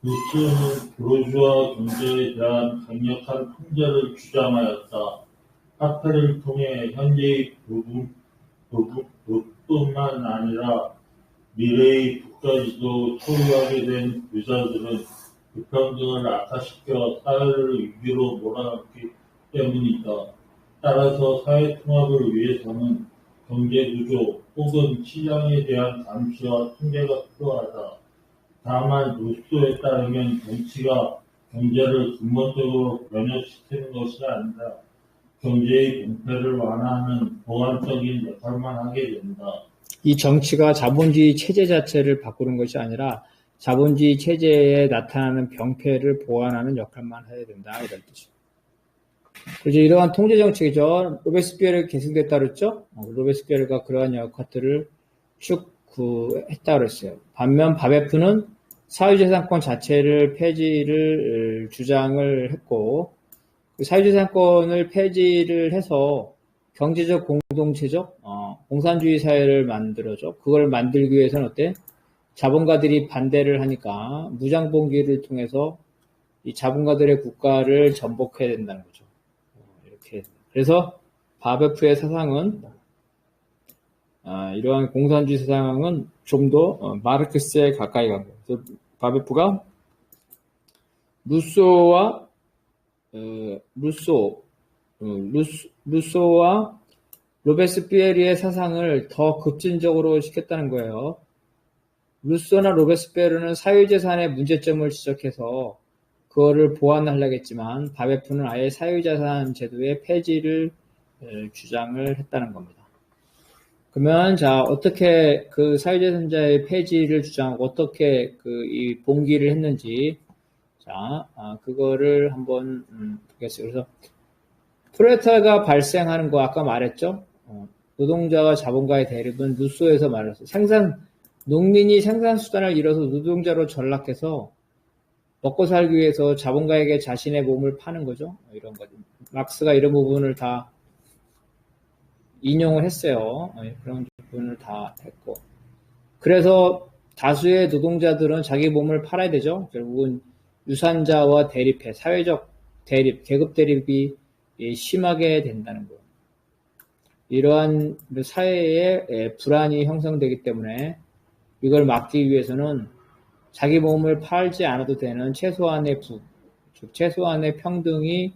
루스는 부르주아 경제에 대한 강력한 통제를 주장하였다. 화폐를 통해 현재의 부뿐만 아니라 미래의 부까지도 소유하게 된 부자들은 불평등을 악화시켜 사회를 위기로 몰아넣기 때문이다. 따라서 사회통합을 위해서는 경제구조 혹은 시장에 대한 감시와 통제가 필요하다. 다만 루소에 따르면 정치가 경제를 근본적으로 변혁시키는 것이 아니라 경제의 공패를 완화하는 보완적인 역할만 하게 된다. 이 정치가 자본주의 체제 자체를 바꾸는 것이 아니라 자본주의 체제에 나타나는 병폐를 보완하는 역할만 해야 된다, 이런 뜻이죠. 그래서 이러한 통제 정책이죠. 로베스피에르가 계승됐다 그랬죠? 로베스피에르가 그러한 역할들을 쭉 했다 그랬어요. 반면 바베프는 사회재산권 자체를 폐지를 주장을 했고, 사회재산권을 폐지를 해서 경제적 공동체적 공산주의 사회를 만들어줘. 그걸 만들기 위해서는 어때? 자본가들이 반대를 하니까 무장봉기를 통해서 이 자본가들의 국가를 전복해야 된다는 거죠. 이렇게. 그래서 바베프의 사상은 이러한 공산주의 사상은 좀 더 마르크스에 가까이 간 거예요. 그래서 바베프가 루소와 로베스피에르의 사상을 더 급진적으로 시켰다는 거예요. 루소나 로베스피에르는 사유재산의 문제점을 지적해서 그거를 보완하려고 했지만 바베프는 아예 사유재산 제도의 폐지를 주장을 했다는 겁니다. 그러면 자 어떻게 그 사유재산자의 폐지를 주장하고 어떻게 이 봉기를 했는지 자 그거를 한번 보겠어요. 그래서 프레타가 발생하는 거 아까 말했죠. 노동자와 자본가의 대립은 루소에서 말했어요. 농민이 생산수단을 잃어서 노동자로 전락해서 먹고 살기 위해서 자본가에게 자신의 몸을 파는 거죠. 이런 거죠. 막스가 이런 부분을 다 인용을 했어요. 그런 부분을 다 했고. 그래서 다수의 노동자들은 자기 몸을 팔아야 되죠. 결국은 유산자와 대립해, 사회적 대립, 계급 대립이 심하게 된다는 거예요. 이러한 사회에 불안이 형성되기 때문에 이걸 막기 위해서는 자기 몸을 팔지 않아도 되는 최소한의 즉 최소한의 평등이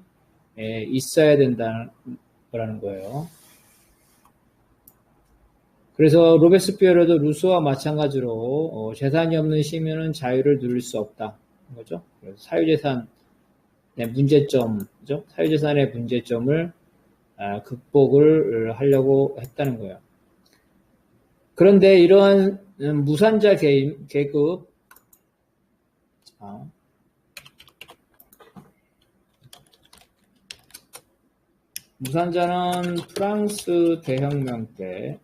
있어야 된다는 거라는 거예요. 그래서 로베스피에르도 루소와 마찬가지로 재산이 없는 시민은 자유를 누릴 수 없다. 거죠. 그래서 사유재산의 문제점이죠. 사유재산의 문제점을 극복을 하려고 했다는 거예요. 그런데 이러한 무산자 계급, 무산자는 프랑스 대혁명 때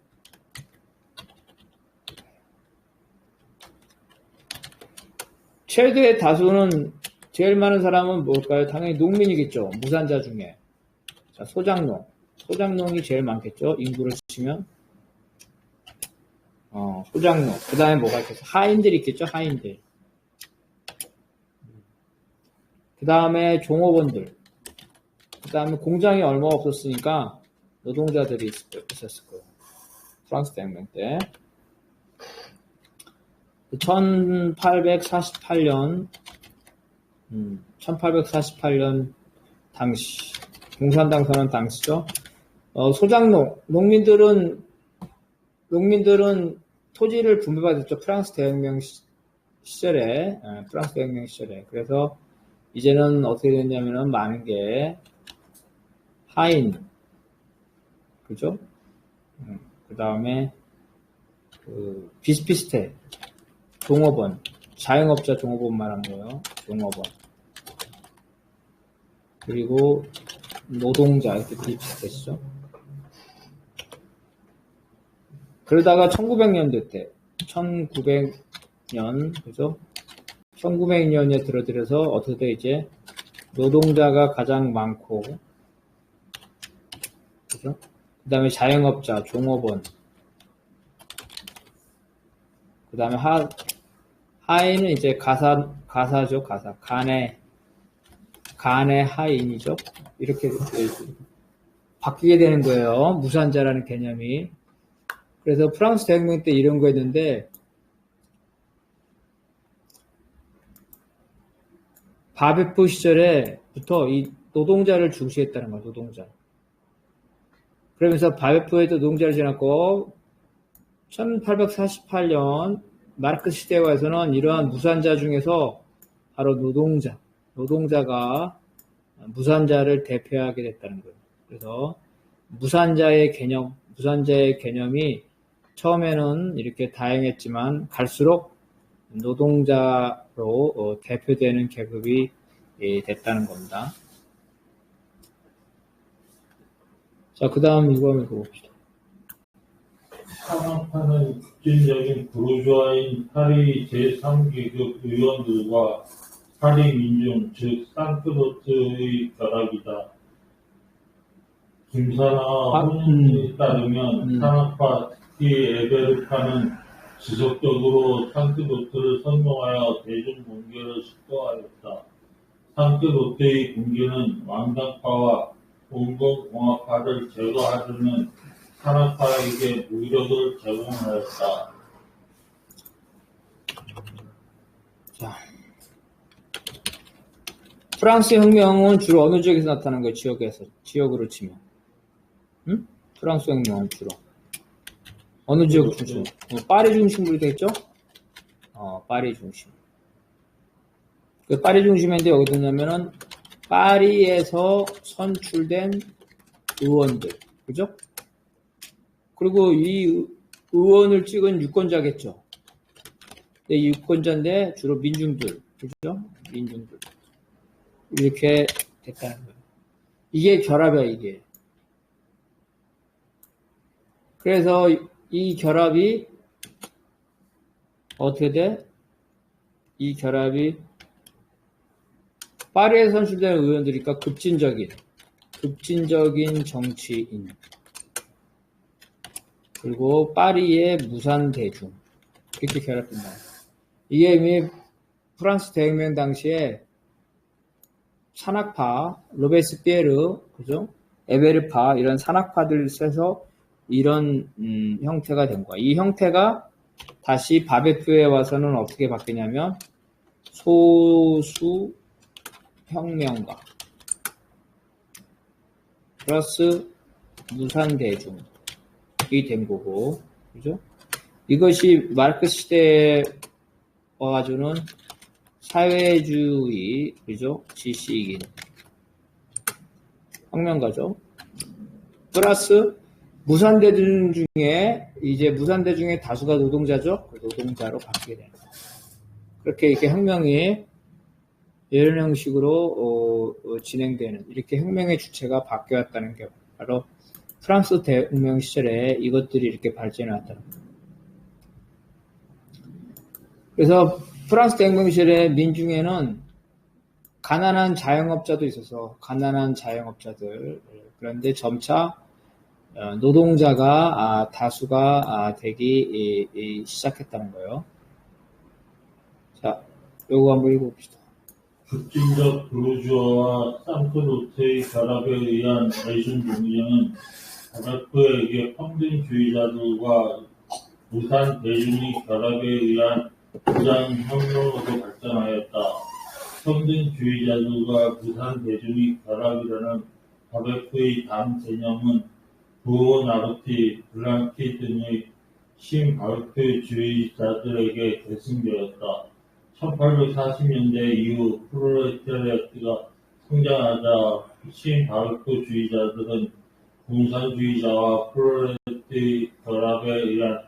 최대 다수는 제일 많은 사람은 뭘까요? 당연히 농민이겠죠. 무산자 중에. 자, 소작농이 제일 많겠죠. 인구를 치면. 소작농. 그 다음에 뭐가 있겠어? 하인들 있겠죠. 하인들. 그 다음에 종업원들. 그 다음에 공장이 얼마 없었으니까 노동자들이 있었을 거예요. 프랑스 대혁명 때. 1848년 당시, 공산당 선언 당시죠. 농민들은 토지를 분배받았죠. 프랑스 대혁명 시절에. 그래서 이제는 어떻게 됐냐면은 많은 게 하인, 그죠? 그 다음에 비슷비슷해. 종업원, 자영업자 종업원 말하는 거예요. 종업원. 그리고 노동자, 이렇게 비슷비슷하시죠. 그러다가 1900년대 때, 1900년, 그죠? 1900년에 들어서 어떻게 이제 노동자가 가장 많고, 그죠? 그 다음에 자영업자, 종업원, 그 다음에 하인은 이제 가사죠, 가사. 간의 하인이죠. 이렇게 바뀌게 되는 거예요. 무산자라는 개념이. 그래서 프랑스 대혁명 때 이런 거였는데, 바베프 시절에부터 이 노동자를 중시했다는 거예요, 노동자. 그러면서 바베프에도 노동자를 지났고, 1848년 마르크스 시대에 와서는 이러한 무산자 중에서 바로 노동자가 무산자를 대표하게 됐다는 거예요. 그래서 무산자의 개념이 처음에는 이렇게 다양했지만 갈수록 노동자로 대표되는 계급이 됐다는 겁니다. 자, 그 다음 이거 한번 읽어봅시다. 산업화는 급진적인 부르주아인 파리 제3계급 의원들과 파리 민중, 즉 상크로트의 결합이다. 김사나 혼인에 따르면 산업화, 특히 에베르파는 지속적으로 상크로트를 선동하여 대중공개를 시도하였다. 상크로트의 공개는 왕당파와 공공공학파를 제거하려는 산업화에게 무력을 제공하였다. 자, 프랑스 혁명은 주로 어느 지역에서 나타난 거예요? 지역으로 치면. 응? 프랑스 혁명은 주로. 어느 지역 중심? 파리 중심으로 되겠죠? 파리 중심. 그 파리 중심인데 여기 듣냐면은 파리에서 선출된 의원들. 그죠? 그리고 이 의원을 찍은 유권자겠죠. 이 유권자인데 주로 민중들. 그죠? 민중들. 이렇게 됐다는 거예요. 이게 결합이야, 이게. 그래서 이 결합이 어떻게 돼? 이 결합이 파리에 선출된 의원들이니까 급진적인 정치인. 그리고 파리의 무산대중. 이렇게 결합된다. 이게 이미 프랑스 대혁명 당시에 산악파, 로베스피에르, 그죠? 에베르파, 이런 산악파들 써서 이런, 형태가 된 거야. 이 형태가 다시 바베프에 와서는 어떻게 바뀌냐면, 소수 혁명가, 플러스 무산대중이 된 거고, 그죠? 이것이 마르크스 시대에 와가지고는 사회주의, 그죠? 지식인, 혁명가죠. 플러스 무산대중 중에 다수가 노동자죠. 그 노동자로 바뀌게 되는 거예요. 그렇게 이렇게 혁명이 이런 형식으로 진행되는, 이렇게 혁명의 주체가 바뀌었다는 게 바로 프랑스 대혁명 시절에 이것들이 이렇게 발전해왔다는 거예요. 그래서 프랑스 대혁명 시절에 민중에는 가난한 자영업자도 있어서 가난한 자영업자들, 그런데 점차 노동자가 다수가 되기 시작했다는 거예요. 자, 요거 한번 읽어봅시다. 급진적 부르주아와 상크로트의 결합에 의한 대중공개는 바베프에게 평등주의자들과 무산 대중의 결합에 의한 무장혁명으로 발전하였다. 평등주의자들과 무산 대중의 결합이라는 바베프의 당 개념은 부오나르티, 블랑키 등의 신바베프주의자들에게 계승되었다. 1840년대 이후 프롤레타리아트가 성장하자 신바베프주의자들은 공산주의자와 프롤레타리아트의 결합에 의한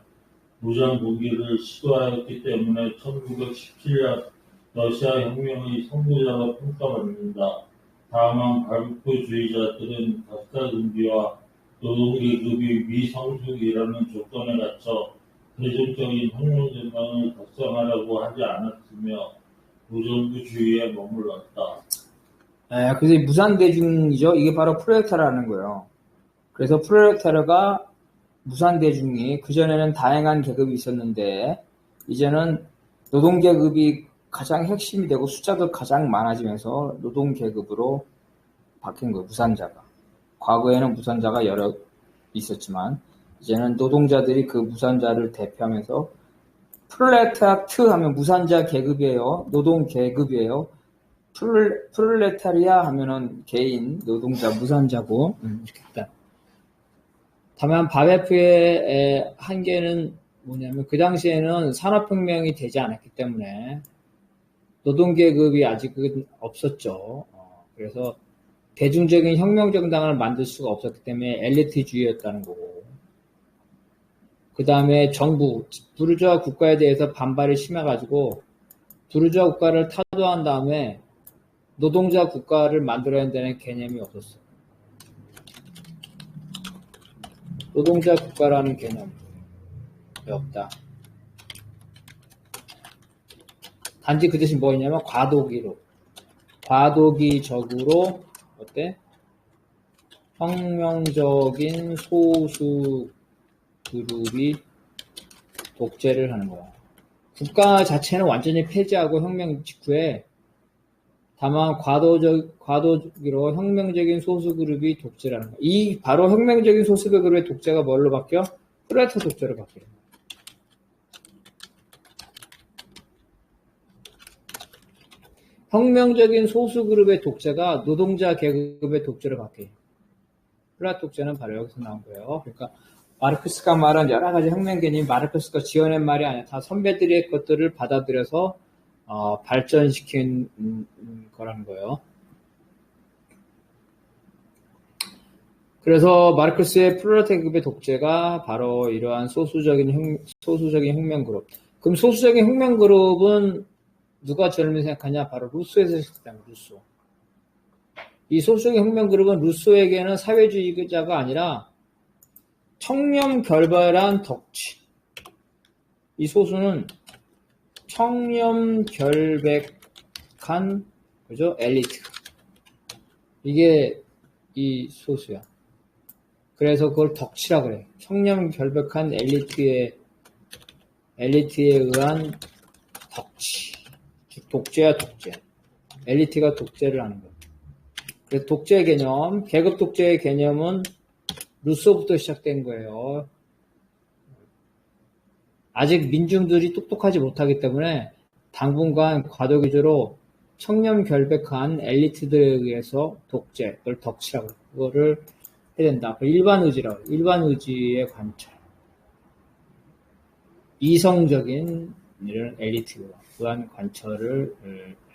무장 공개를 시도하였기 때문에 1917년 러시아 혁명의 선구자로 평가받는다. 다만 바베프주의자들은 박사금비와 노동계급이 미성숙이라는 조건에 갇혀 대중적인 혁명전망을 달성하려고 하지 않았으며 무정부주의에 머물렀다. 네, 그래서 무산대중이죠. 이게 바로 프롤레타르라는 거예요. 그래서 프롤레타르가 무산대중이 그전에는 다양한 계급이 있었는데 이제는 노동계급이 가장 핵심이 되고 숫자도 가장 많아지면서 노동계급으로 바뀐 거예요. 무산자가. 과거에는 무산자가 여러 있었지만 이제는 노동자들이 그 무산자를 대표하면서 프롤레타트 하면 무산자 계급이에요. 노동 계급이에요. 프롤레타리아 하면은 개인 노동자 무산자고 이렇게 있다. 다만 바베프의 한계는 뭐냐면 그 당시에는 산업혁명이 되지 않았기 때문에 노동계급이 아직은 없었죠. 그래서 대중적인 혁명정당을 만들 수가 없었기 때문에 엘리트주의였다는 거고. 그 다음에 정부, 부르주아 국가에 대해서 반발이 심해가지고 부르주아 국가를 타도한 다음에 노동자 국가를 만들어야 한다는 개념이 없었어요. 노동자 국가라는 개념이 없다. 단지 그 대신 뭐 있냐면 과도기적으로 어때? 혁명적인 소수 그룹이 독재를 하는 거야. 국가 자체는 완전히 폐지하고 혁명 직후에 다만 과도기로 혁명적인 소수 그룹이 독재를 하는 거야. 이 바로 혁명적인 소수 그룹의 독재가 뭘로 바뀌어? 프롤레타 독재로 바뀌어. 혁명적인 소수 그룹의 독재가 노동자 계급의 독재로 바뀌어요. 프롤레타 독재는 바로 여기서 나온 거예요. 그러니까 마르크스가 말한 여러 가지 혁명 개념이 마르크스가 지어낸 말이 아니야. 다 선배들의 것들을 받아들여서 발전시킨 거라는 거예요. 그래서 마르크스의 프롤레타리아급의 독재가 바로 이러한 소수적인 혁명 그룹. 그럼 소수적인 혁명 그룹은 누가 젊은 생각하냐? 바로 루소에서 시작합니다. 루소. 이 소수적인 혁명 그룹은 루소에게는 사회주의자가 아니라 청렴결백한 덕치. 이 소수는 청렴결백한 그죠? 엘리트. 이게 이 소수야. 그래서 그걸 덕치라고 그래. 청렴결백한 엘리트에 의한 덕치. 독재야 독재. 엘리트가 독재를 하는 거야. 그래서 독재 개념, 계급 독재의 개념은 루소부터 시작된 거예요. 아직 민중들이 똑똑하지 못하기 때문에 당분간 과도기적으로 청렴결백한 엘리트들에 의해서 독재, 그걸 덕치라고 해요. 그거를 해야 된다. 일반 의지라고 해요. 일반 의지의 관철. 이성적인 이런 엘리트와 그한 관철을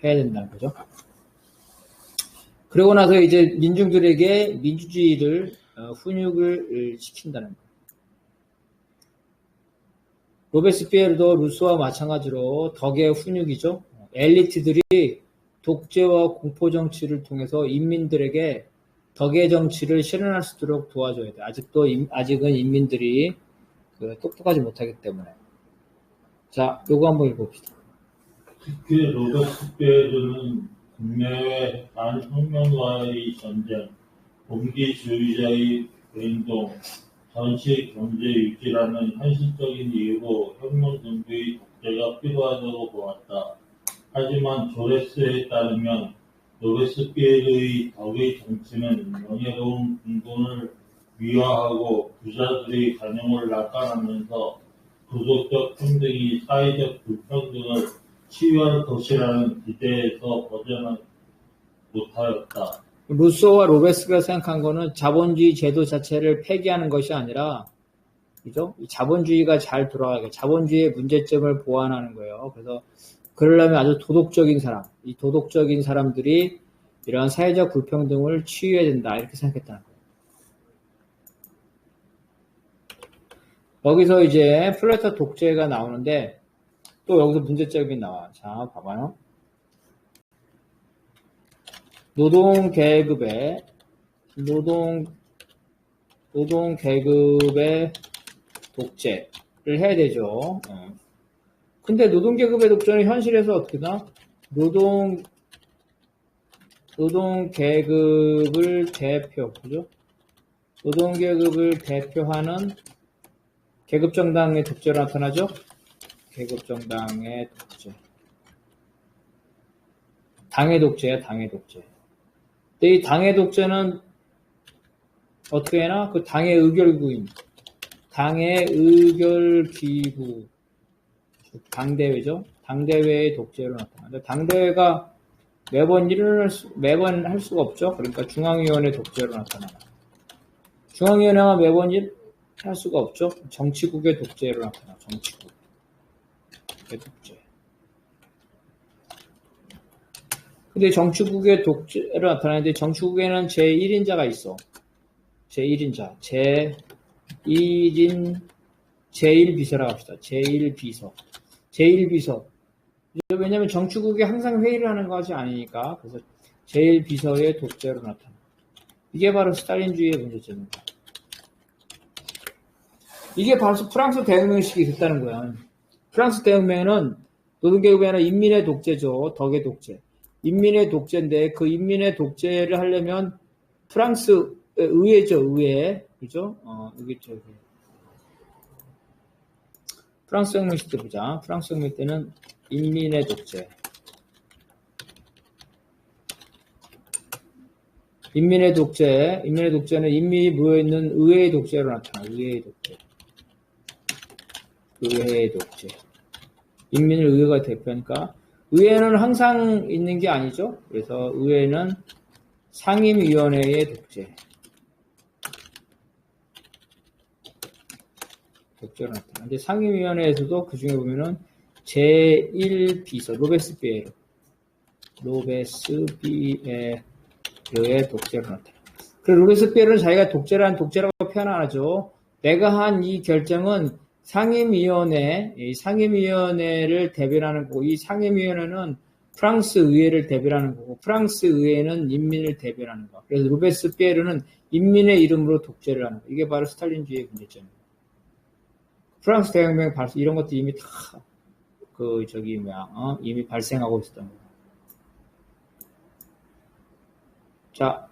해야 된다는 거죠. 그러고 나서 이제 민중들에게 민주주의를 훈육을 시킨다는 거예요. 로베스피에르도 루소와 마찬가지로 덕의 훈육이죠. 엘리트들이 독재와 공포 정치를 통해서 인민들에게 덕의 정치를 실현할 수 있도록 도와줘야 돼. 아직은 인민들이 똑똑하지 못하기 때문에. 자, 요거 한번 읽어봅시다. 특히 로베스피에르는 국내외 반혁명과의 전쟁, 공기주의자의 행동, 전시 경제 유지라는 현실적인 이유로 혁명 정부의 독재가 필요하다고 보았다. 하지만 조레스에 따르면 로베스피에르의 덕의 정치는 명예로운 군군을 미화하고 부자들의 관용을 낙관하면서 도덕적 평등이 사회적 불평등을 치유할 것이라는 기대에서 벗어나지 못하였다. 루소와 로베스가 생각한 거는 자본주의 제도 자체를 폐기하는 것이 아니라, 그죠? 자본주의가 잘 돌아가게, 자본주의의 문제점을 보완하는 거예요. 그래서, 그러려면 아주 도덕적인 사람, 이 도덕적인 사람들이 이러한 사회적 불평등을 치유해야 된다. 이렇게 생각했다는 거예요. 여기서 이제 플레타 독재가 나오는데, 또 여기서 문제점이 나와. 자, 봐봐요. 노동계급의 독재를 해야 되죠. 근데 노동계급의 독재는 현실에서 어떻게 나? 노동계급을 그죠? 노동계급을 대표하는 계급정당의 독재로 나타나죠? 계급 정당의 독재. 당의 독재야, 당의 독재. 근데 이 당의 독재는 어떻게 해나? 그 당의 의결구인, 당의 의결기구, 당대회죠. 당대회의 독재로 나타난다. 당대회가 매번 할 수가 없죠. 그러니까 중앙위원회 독재로 나타나요. 중앙위원회가 매번 할 수가 없죠. 정치국의 독재로 나타나. 정치국의 독재. 근데 정치국의 독재로 나타나는데 정치국에는 제1인자가 있어. 제1인자. 제1비서라고 합시다. 제1비서. 제1비서. 왜냐면 정치국이 항상 회의를 하는 것이 아니니까. 그래서 제1비서의 독재로 나타나. 이게 바로 스탈린주의의 문제점입니다. 이게 바로 프랑스 대혁명식이 됐다는 거야. 프랑스 대혁명은 노동계급이 아니라 인민의 독재죠. 덕의 독재. 인민의 독재인데 그 인민의 독재를 하려면 프랑스 의회죠. 의회. 그죠? 여기 저기. 프랑스 혁명식 때 보자. 프랑스 혁명 때는 인민의 독재. 인민의 독재는 인민이 모여있는 의회의 독재로 나타나. 의회의 독재. 의회의 독재. 인민을 의회가 대표하니까 의회는 항상 있는 게 아니죠. 그래서 의회는 상임위원회의 독재. 독재로 나타나. 근데 상임위원회에서도 그 중에 보면은 제1비서, 로베스피에르의 독재로 나타나. 그리고 로베스피에르는 자기가 독재라고 표현하죠. 내가 한 이 결정은 상임위원회를 대변하는 거고, 이 상임위원회는 프랑스 의회를 대변하는 거고, 프랑스 의회는 인민을 대변하는 거. 그래서 로베스피에르는 인민의 이름으로 독재를 하는 거. 이게 바로 스탈린주의의 문제점입니다. 프랑스 대혁명 이런 것도 이미 다 이미 발생하고 있었던 거예요. 자,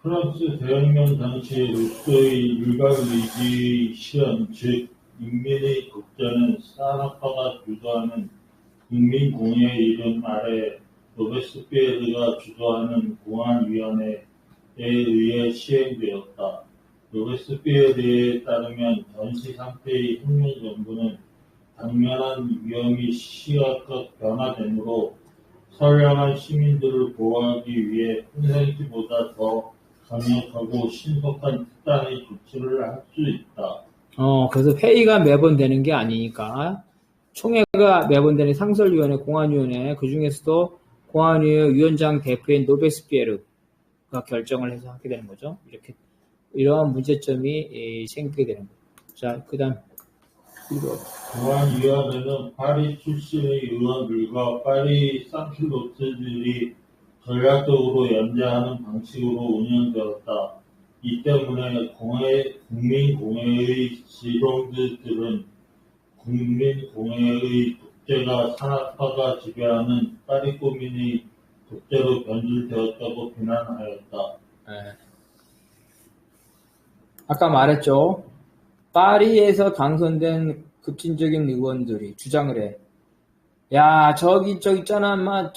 프랑스 대혁명 당시 루소의 일각의지 실현, 즉 인민의 독재는 산업화가 주도하는 국민공회의 이름 아래 로베스피에르가 주도하는 공안위원회에 의해 시행되었다. 로베스피에르에 따르면 전시 상태의 혁명정부는 당면한 위험이 시각적 변화되므로 선량한 시민들을 보호하기 위해 평상시보다 더 강력하고 신속한 특단의 조치를 할 수 있다. 그래서 회의가 매번 되는 게 아니니까 총회가 매번 되는 상설위원회, 공안위원회, 그 중에서도 공안위원회 위원장 대표인 로베스피에르가 결정을 해서 하게 되는 거죠. 이러한 문제점이 생기게 되는 거죠. 자, 그 다음. 공안위원회는 파리 출신의 의원들과 파리 상실로트들이 전략적으로 연대하는 방식으로 운영되었다. 이 때문에 국민공회의 지도자들은 국민공회의 독재가 산업화가 지배하는 파리 국민의 독재로 변질되었다고 비난하였다. 네. 아까 말했죠. 파리에서 당선된 급진적인 의원들이 주장을 해. 야, 저기 있잖아,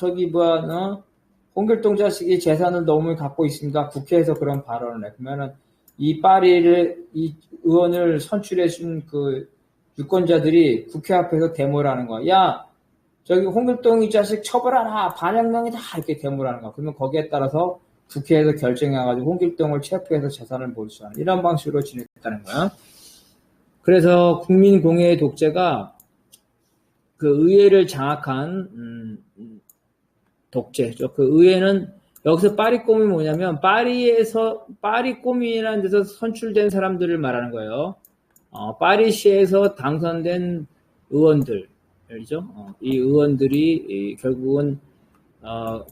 홍길동 자식이 재산을 너무 갖고 있습니다. 국회에서 그런 발언을 해. 그러면은 이 의원을 선출해준 그 유권자들이 국회 앞에서 데모를 하는 거야. 야, 저기 홍길동 이 자식 처벌하라. 반혁명이다. 이렇게 데모를 하는 거야. 그러면 거기에 따라서 국회에서 결정해가지고 홍길동을 체포해서 재산을 몰수하는 이런 방식으로 진행했다는 거야. 그래서 국민공회의 독재가 그 의회를 장악한 독재죠. 그 의회는 여기서 파리꼼이 뭐냐면 파리꼼이라는 데서 선출된 사람들을 말하는 거예요. 파리시에서 당선된 의원들이죠. 이 의원들이 결국은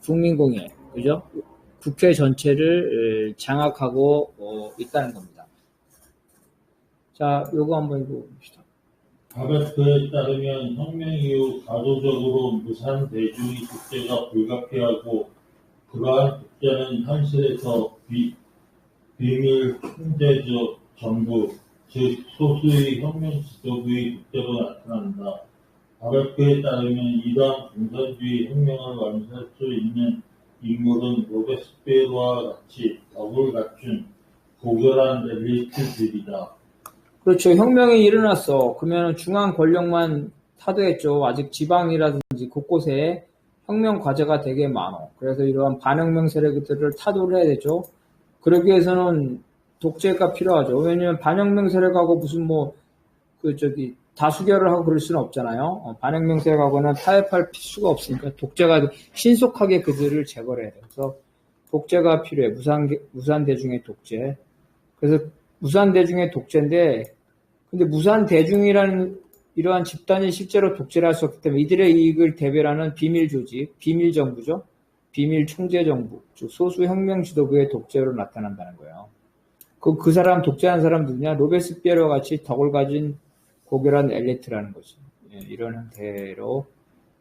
국민공회, 그죠? 국회 전체를 장악하고 있다는 겁니다. 자, 요거 한번 읽어봅시다. 바베트에 따르면 혁명 이후 가도적으로 무산 대중의 독재가 불가피하고 그러한 독재는 현실에서 비밀 통제적 정부, 즉 소수의 혁명 지도부의 독재로 나타난다. 바베크에 따르면 이러한 공산주의 혁명을 완수할 수 있는 인물은 로베스피에로와 같이 덕을 갖춘 고결한 엘리트들이다. 그렇죠. 혁명이 일어났어. 그러면 중앙 권력만 타도했죠. 아직 지방이라든지 곳곳에 혁명 과제가 되게 많어. 그래서 이러한 반혁명 세력들을 타도를 해야 되죠. 그러기 위해서는 독재가 필요하죠. 왜냐면 반혁명 세력하고 무슨 다수결을 하고 그럴 수는 없잖아요. 반혁명 세력하고는 타협할 수가 없으니까 독재가 신속하게 그들을 제거를 해야 돼요. 그래서 독재가 필요해. 무산대중의 독재. 그래서 무산대중의 독재인데, 근데 무산대중이라는 이러한 집단이 실제로 독재를 할 수 없기 때문에 이들의 이익을 대변하는 비밀 조직, 비밀 정부죠. 비밀 총재 정부, 즉 소수 혁명 지도부의 독재로 나타난다는 거예요. 그 사람, 독재한 사람 누구냐? 로베스피에로와 같이 덕을 가진 고결한 엘리트라는 거죠. 예, 이런 형태로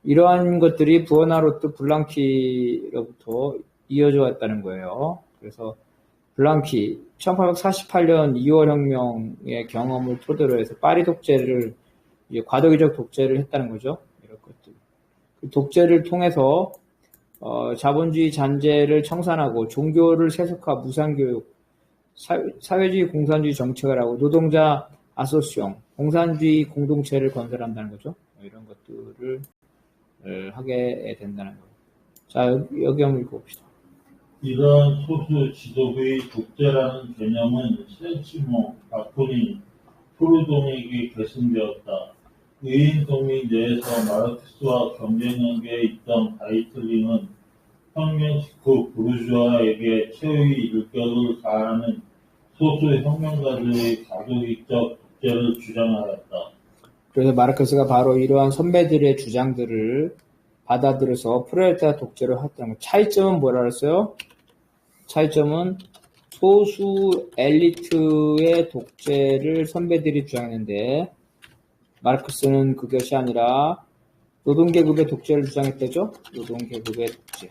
이러한 것들이 부어나로트 블랑키로부터 이어져 왔다는 거예요. 그래서 블랑키 1848년 2월 혁명의 경험을 토대로 해서 파리 독재를 이제 과도기적 독재를 했다는 거죠. 이런 것들. 그 독재를 통해서 자본주의 잔재를 청산하고 종교를 세속화, 무상교육, 사회주의 공산주의 정책을 하고 노동자 아소시용, 공산주의 공동체를 건설한다는 거죠. 이런 것들을 하게 된다는 거예요. 자, 여기 한번 읽어봅시다. 이러한 소수 지도부의 독재라는 개념은 센치모, 바쿠닌, 프루동에게 계승되었다. 의인 동맹 내에서 마르크스와 경쟁 관계에 있던 바이틀링은 혁명 직후 부르주아에게 최후의 일격을 가하는 소수 혁명가들의 가족적 독재를 주장하였다. 그래서 마르크스가 바로 이러한 선배들의 주장들을 받아들여서 프롤레타리아 독재를 했다는 거예요. 차이점은 뭐라 그랬어요? 차이점은 소수 엘리트의 독재를 선배들이 주장했는데 마르크스는 그것이 아니라 노동계급의 독재를 주장했대죠. 노동계급의 독재.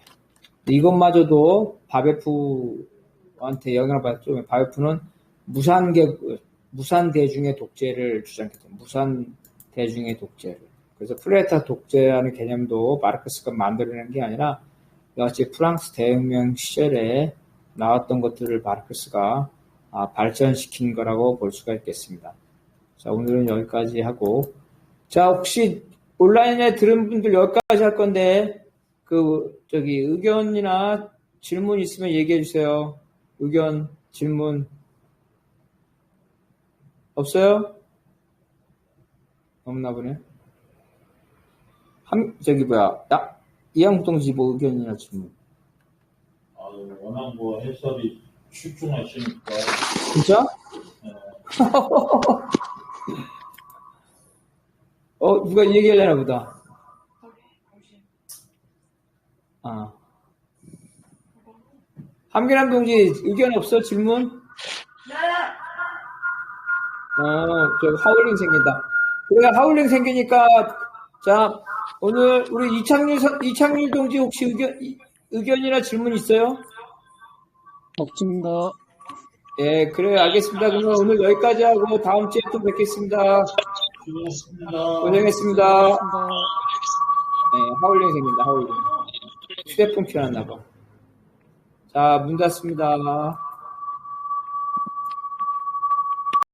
이것마저도 바베프한테 영향을 받았죠. 바베프는 무산대중의 독재를 주장했죠. 무산대중의 독재를. 그래서 프롤레타리아 독재라는 개념도 마르크스가 만들어낸 게 아니라 이같이 프랑스 대혁명 시절에 나왔던 것들을 마르크스가 발전시킨 거라고 볼 수가 있겠습니다. 자, 오늘은 여기까지 하고, 자, 혹시 온라인에 들은 분들 여기까지 할 건데, 의견이나 질문 있으면 얘기해 주세요. 의견, 질문. 없어요? 없나 보네. 이양동지 뭐 의견이나 질문. 워낙 해설이 출중하시니까. 진짜? 네. 누가 얘기하려나 보다. 함기란 동지 의견 없어? 질문? 하울링 생긴다. 그래, 하울링 생기니까, 자, 오늘 우리 이창률 동지 혹시 의견이나 질문 있어요? 없습니다. 예, 그래, 알겠습니다. 그러면 오늘 여기까지 하고 다음 주에 또 뵙겠습니다. 수고하셨습니다. 고생했습니다. 네, 하울링 생긴다, 하울링. 휴대폰 켜놨나봐. 자, 문 닫습니다.